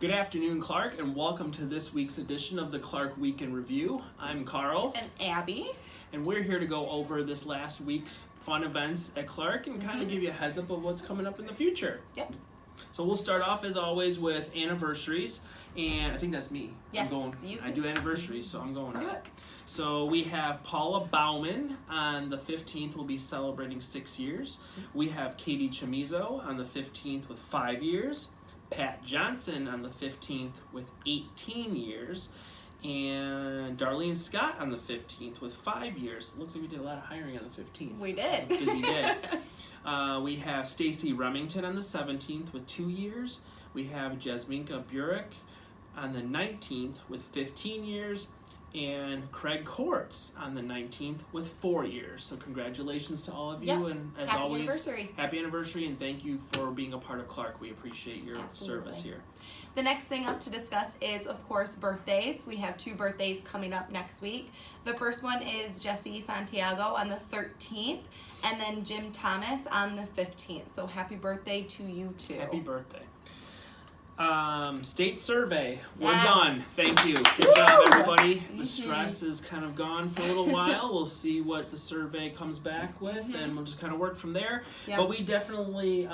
Good afternoon, Clark, and welcome to this week's edition of the Clark Week in Review. I'm Carl. And Abby. And we're here to go over this last week's fun events at Clark and kind of give you a heads up of what's coming up in the future. Yep. So we'll start off, as always, with anniversaries. And I think that's me. Yes, I do anniversaries, so I'm going on Do it. it. So we have Paula Bauman on the 15th, will be celebrating 6 years. We have Katie Chamizo on the 15th with 5 years. Pat Johnson on the 15th with 18 years. And Darlene Scott on the 15th with 5 years. Looks like we did a lot of hiring on the 15th. We did. It was a busy day. We have Stacy Remington on the 17th with 2 years. We have Jasminka Burek on the 19th with 15 years. And Craig Kortz on the 19th with 4 years. So congratulations to all of you, Yep. and as Happy always, anniversary. happy anniversary, and thank you for being a part of Clark. We appreciate your Absolutely. service here. The next thing up to discuss is, of course, birthdays. We have 2 birthdays coming up next week. The first one is Jesse Santiago on the 13th, and then Jim Thomas on the 15th. So happy birthday to you too. Happy birthday. State survey. We're Yes. done. Thank you. Good job, everybody. The Mhm. stress is kind of gone for a little while. We'll see what the survey comes back with, and we'll just kind of work from there. Yep. But we definitely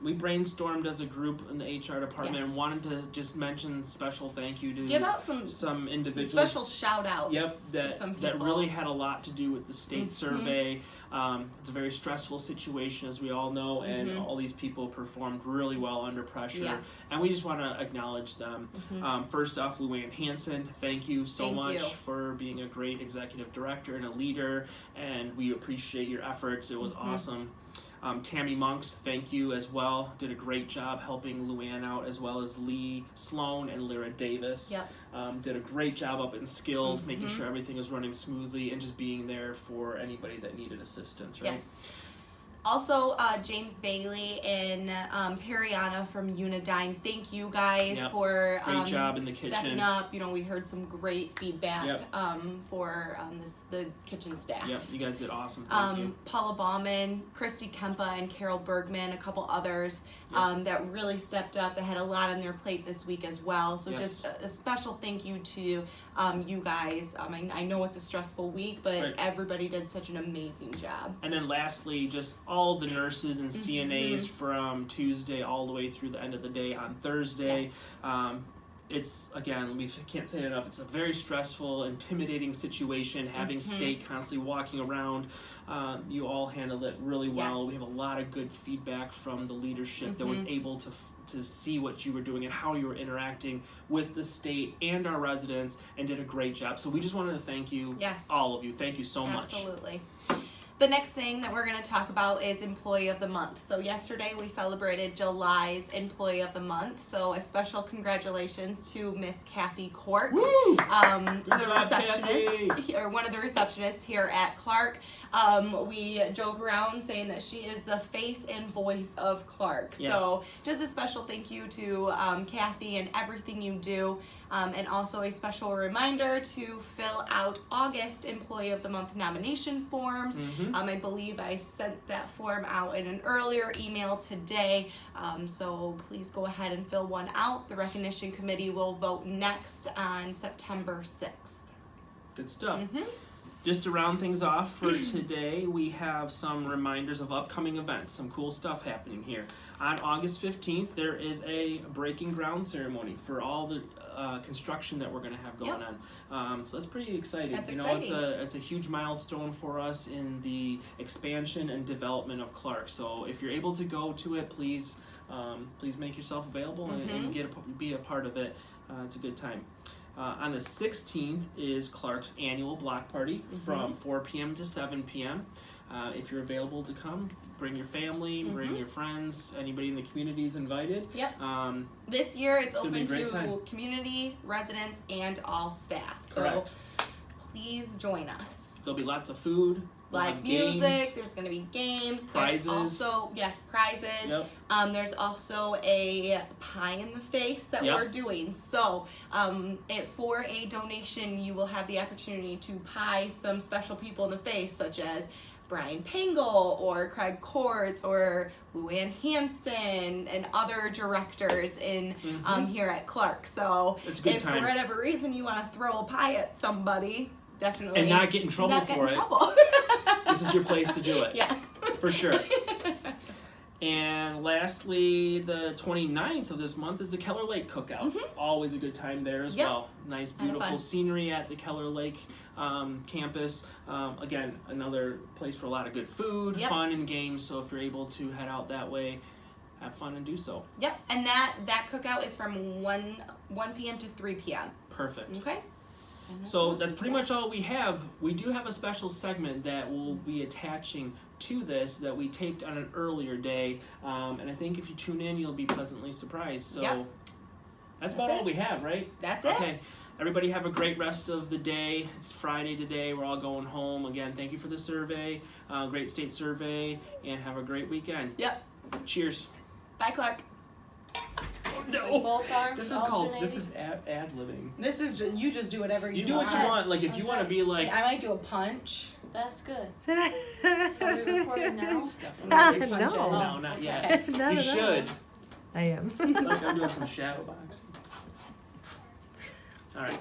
we brainstormed as a group in the HR department Yes. and wanted to just mention special thank you to Give out some individuals. special shout outs Yep, to some people. that really had a lot to do with the state survey. It's a very stressful situation, as we all know, and all these people performed really well under pressure. Yes. And we just want to acknowledge them. First off, Luann Hansen, thank you so Thank much you. for being a great executive director and a leader, and we appreciate your efforts. It was awesome. Tammy Monks, thank you as well. Did a great job helping Luann out, as well as Lee Sloan and Lyra Davis. Yep. Did a great job up in Skilled, making sure everything is running smoothly and just being there for anybody that needed assistance, right? Yes. Also, James Bailey and Periana from Unidyne. Thank you guys Yep. for Great job in the stepping kitchen. up. You know, we heard some great feedback Yep. for the kitchen staff. Yep, you guys did awesome. Thank you. Paula Bauman, Christy Kempa, and Carol Bergman, a couple others that really stepped up. They had a lot on their plate this week as well. So Yes. just a special thank you to you guys. I know it's a stressful week, but Right. everybody did such an amazing job. And then lastly, just all the nurses and CNAs from Tuesday all the way through the end of the day on Thursday. Yes. It's, again, we can't say it enough, it's a very stressful, intimidating situation, having state constantly walking around. You all handled it really well. Yes. We have a lot of good feedback from the leadership that was able to see what you were doing and how you were interacting with the state and our residents, and did a great job. So we just wanted to thank you, Yes. all of you. Thank you so much. Absolutely. The next thing that we're going to talk about is Employee of the Month. So yesterday we celebrated July's Employee of the Month. So a special congratulations to Miss Kathy Court, Woo! the job, receptionist, or one of the receptionists here at Clark. We joke around saying that she is the face and voice of Clark. Yes. So just a special thank you to Kathy and everything you do. And also a special reminder to fill out August Employee of the Month nomination forms. I believe I sent that form out in an earlier email today. So please go ahead and fill one out. The recognition committee will vote next on September 6th. Good stuff. Just to round things off for today, we have some reminders of upcoming events, some cool stuff happening here. On August 15th, there is a breaking ground ceremony for all the construction that we're going to have going on. So that's pretty exciting. That's exciting. It's a huge milestone for us in the expansion and development of Clark. So if you're able to go to it, please make yourself available and be a part of it. It's a good time. On the 16th is Clark's annual block party from 4 p.m. to 7 p.m. If you're available to come, bring your family, bring your friends, anybody in the community is invited. Yep. This year it's gonna be open a great to time. community, residents, and all staff. So Correct. please join us. There'll be lots of food, Live music, games. there's going to be games. Prizes. There's also, prizes. Yep. There's also a pie in the face that Yep. we're doing. So for a donation, you will have the opportunity to pie some special people in the face, such as Brian Pangel or Craig Kortz or Luann Hansen and other directors in here at Clark. So It's a good if time. for whatever reason you want to throw a pie at somebody, definitely. And not get in trouble not get for in it. trouble. This is your place to do it. Yeah. For sure. And lastly, the 29th of this month is the Keller Lake Cookout. Always a good time there as well. Nice, beautiful fun. scenery at the Keller Lake campus. Again, another place for a lot of good food, fun, and games. So if you're able to head out that way, have fun and do so. Yep, and that cookout is from 1 p.m. to 3 p.m. Perfect. Okay. So that's pretty much all we have. We do have a special segment that we'll be attaching to this that we taped on an earlier day. And I think if you tune in, you'll be pleasantly surprised. So that's about all we have, right? That's it. Okay. Everybody have a great rest of the day. It's Friday today. We're all going home. Again, thank you for the survey. Great state survey. And have a great weekend. Yep. Cheers. Bye, Clark. No. Both arms This alternating. is ad-libbing. This is you just do whatever You do what you want. Like if you want to be like... I might do a punch. That's good. Are we recording now? No, not yet. Okay. You should. I am. Like I'm doing some shadow boxing. All right,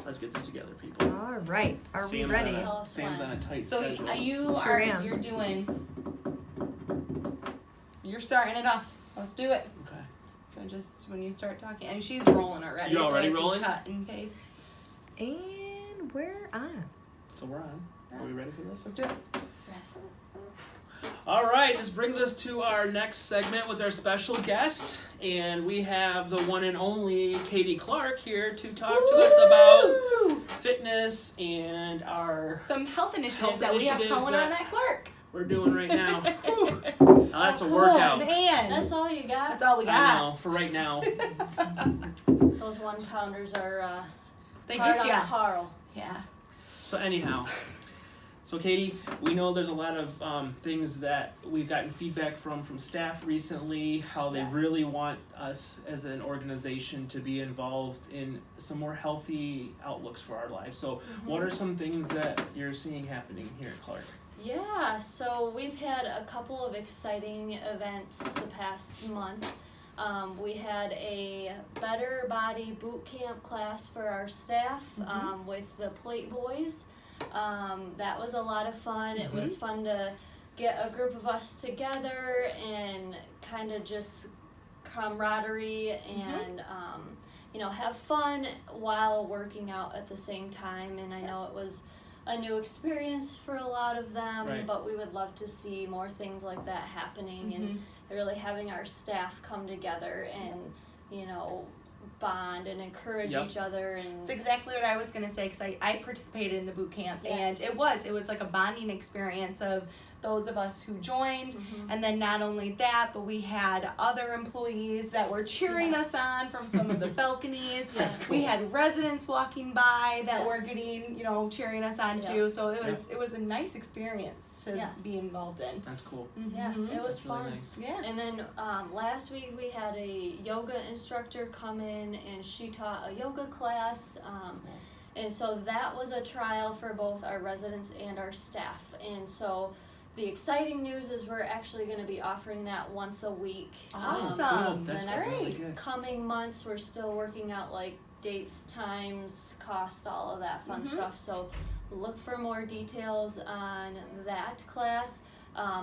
let's get this together, people. All right. Are we Sam's ready? Sam's on a tight So schedule. Sure am. you're starting it off. Let's do it. Okay. So just when you start talking, and she's rolling already. You're already so I can rolling? Cut in case. And we're on. So we're on. Are we ready for this? Let's do it. All right, this brings us to our next segment with our special guest, and we have the one and only Katie Clark here to talk to us about fitness and our Some health initiatives Health that we have initiatives going that- on at Clark. we're doing right now. Now that's a workout. Oh, man. That's all you got? That's all we I got. know, for right now. Those 1-pounders are They hard get on ya. Carl. Yeah. So anyhow, so Katie, we know there's a lot of things that we've gotten feedback from staff recently, how they Yes. really want us as an organization to be involved in some more healthy outlooks for our lives. So what are some things that you're seeing happening here at Clark? Yeah, so we've had a couple of exciting events the past month. We had a Better Body Boot Camp class for our staff with the Plate Boys. That was a lot of fun. It was fun to get a group of us together and kind of just camaraderie and have fun while working out at the same time. And I know it was a new experience for a lot of them, Right. but we would love to see more things like that happening and really having our staff come together and bond and encourage each other. And It's exactly what I was going to say, because I participated in the boot camp, Yes. and it was like a bonding experience of those of us who joined, and then not only that, but we had other employees that were cheering us on from some of the balconies. That's We had residents walking by that were Yes. getting, cheering us on too. So it was a nice experience to Yes. be involved in. That's cool. yeah, Mhm. it was That's really fun. nice. Yeah. And then last week we had a yoga instructor come in and she taught a yoga class. And so that was a trial for both our residents and our staff. And so the exciting news is we're actually going to be offering that once a week. Awesome. That's the next really good. coming months, we're still working out like dates, times, cost, all of that fun stuff. So look for more details on that class.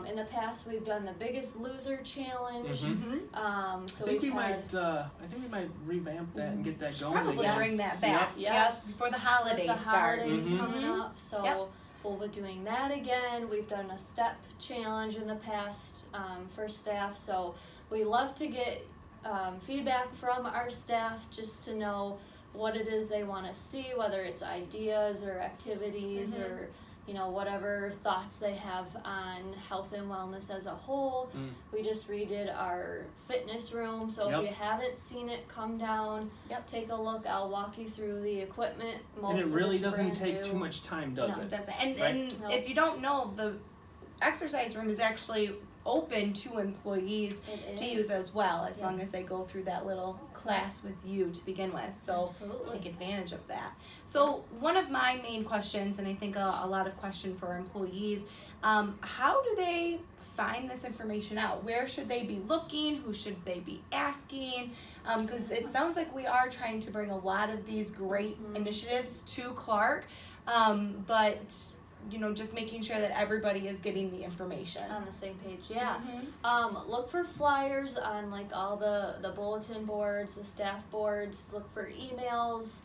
In the past, we've done the Biggest Loser Challenge. So I think we might revamp that and get that going Probably again. bring that back. Yes. Before the with holidays the start. holidays coming up, so Yep. we'll be doing that again. We've done a step challenge in the past for staff, so we love to get feedback from our staff just to know what it is they want to see, whether it's ideas or activities or whatever thoughts they have on health and wellness as a whole. We just redid our fitness room, so if you haven't seen it, come down, take a look. I'll walk you through the equipment. Most And it of really it's doesn't brand take new. too much time, does No, it? it doesn't. And Right. and No. if you don't know, the exercise room is actually open to employees It to is. use as well, as Yeah. long as they go through that little class with you to begin with. So Absolutely. take advantage of that. So one of my main questions, and I think a lot of question for employees, how do they find this information out? Where should they be looking? Who should they be asking? Because it sounds like we are trying to bring a lot of these great initiatives to Clark, but just making sure that everybody is getting the information. On the same page, yeah. Mm-hmm. Look for flyers on like all the bulletin boards, the staff boards. Look for emails.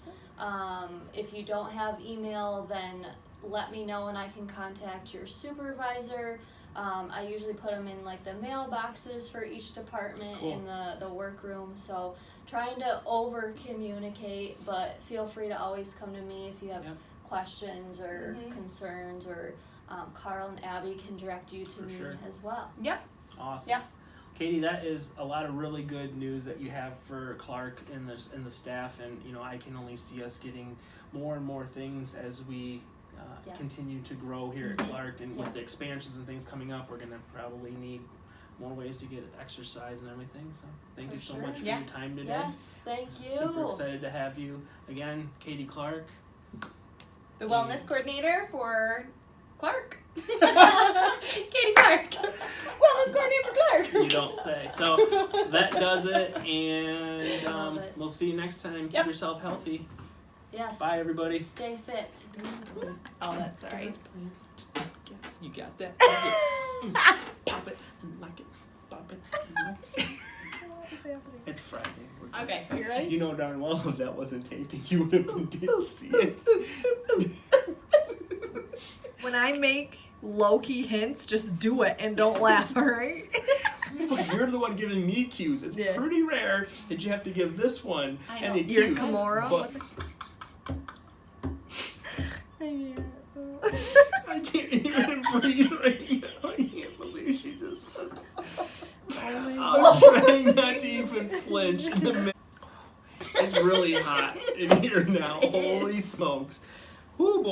If you don't have email, then let me know and I can contact your supervisor. I usually put them in like the mailboxes for each department Cool. in the workroom. So trying to over communicate, but feel free to always come to me if you have Yep. questions or Mhm. concerns, or Carl and Abby can direct you to For me sure. as well. Awesome. Yeah. Katie, that is a lot of really good news that you have for Clark and the staff, and I can only see us getting more and more things as we Yeah. continue to grow here at Clark, and Yeah. with the expansions and things coming up, we're gonna probably need more ways to get exercise and everything. So thank For you so sure. much for Yeah. your time today. Yes, thank you. Super excited to have you again, Katie Clark. The wellness coordinator for Clark. Katie Clark. Wellness coordinator for Clark. You don't say. So that does it, and Love it. we'll see you next time. Keep Yep. yourself healthy. Yes. Bye, everybody. Stay fit. Oh, that's all right. You got that? Pop it and lock it. Pop it and lock it. It's Friday. We're good. Okay, you ready? You know darn well if that wasn't taping, you would have did see it. When I make low-key hints, just do it and don't laugh, alright? Look, you're the one giving me cues. It's Yeah. pretty rare that you have to give this one I know. any Your cues. Kimura? But Yeah. I can't even breathe right now. I can't believe she just said that. I'm trying not to even flinch. It's really hot in here now. Holy smokes. Whoo, boy.